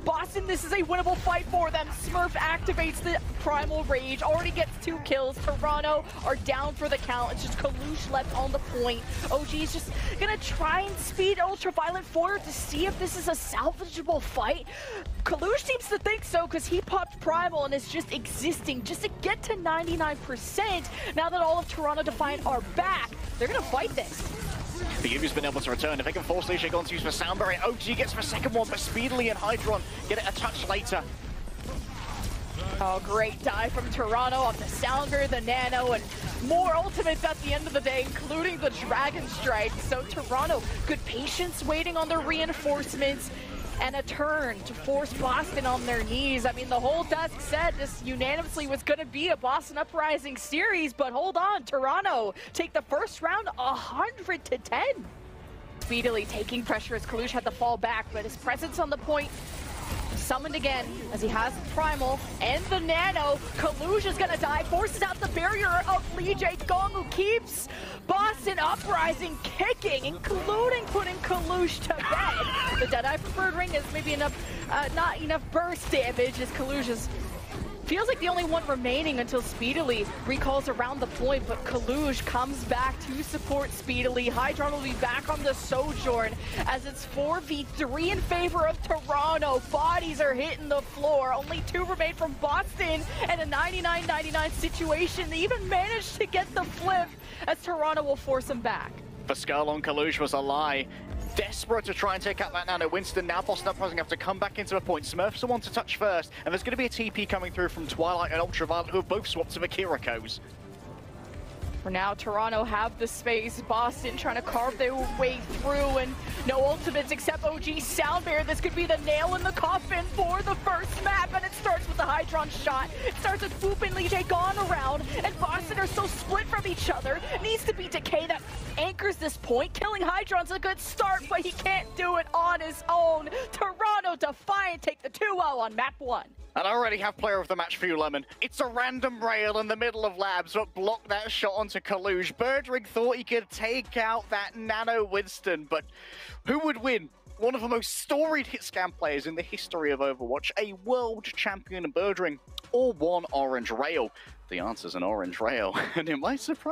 Boston, this is a winnable fight for them. Smurf activates the Primal Rage, already gets 2 kills. Toronto are down for the count. It's just Coluge left on the point. Ojee is just gonna try and speed UltraViolet forward to see if this is a salvageable fight. Coluge seems to think so because he popped Primal and is just existing just to get to 99%. Now that all of Toronto Defiant are back, they're gonna fight this. The Uvi's been able to return. If they can force LeeJaeGon to use for Sound Barrier, Ojee gets for a second one, but Speedily and Hydron get it a touch later. Oh, great dive from Toronto off the Sounder, the Nano, and more ultimates at the end of the day, including the Dragon Strike. So Toronto, good patience waiting on their reinforcements, and a turn to force Boston on their knees. I mean, the whole desk said this unanimously was going to be a Boston Uprising series, but hold on, Toronto take the first round 100-10. Speedily taking pressure as Coluge had to fall back, but his presence on the point summoned again as he has Primal and the Nano. Coluge is gonna die, forces out the barrier of LeeJaeGon, who keeps Boston Uprising kicking, including putting Coluge to bed. The deadeye for birdring is maybe enough, not enough burst damage as Coluge is feels like the only one remaining until Speedily recalls around the point, but Coluge comes back to support Speedily. Hydron will be back on the Sojourn as it's 4v3 in favor of Toronto. Bodies are hitting the floor. Only 2 remain from Boston, and a 99-99 situation. They even managed to get the flip as Toronto will force him back. For Skull on Coluge was a lie. Desperate to try and take out that Nano. Winston, now Boston Uprising have to come back into a point. Smurf's the one to touch first, and there's going to be a TP coming through from Twilight and UltraViolet, who have both swapped to the Kirikos. For now, Toronto have the space. Boston trying to carve their way through, and no ultimates except Ojee Sound Barrier. This could be the nail in the coffin for the first map, and it starts with the Hydron shot. It starts with Boop and LeeJaeGon around, and Boston are so split from each other. It needs to be Decay that anchors this point. Killing Hydron's a good start, but he can't do it on his own. Toronto Defiant take the 2-0 on map 1. And I already have player of the match for you, Lemon. It's a random rail in the middle of labs, but blocked that shot onto Coluge. birdring thought he could take out that Nano Winston, but who would win? One of the most storied hit scam players in the history of Overwatch, a world champion in birdring, or one orange rail? The answer's an orange rail, and it might surprise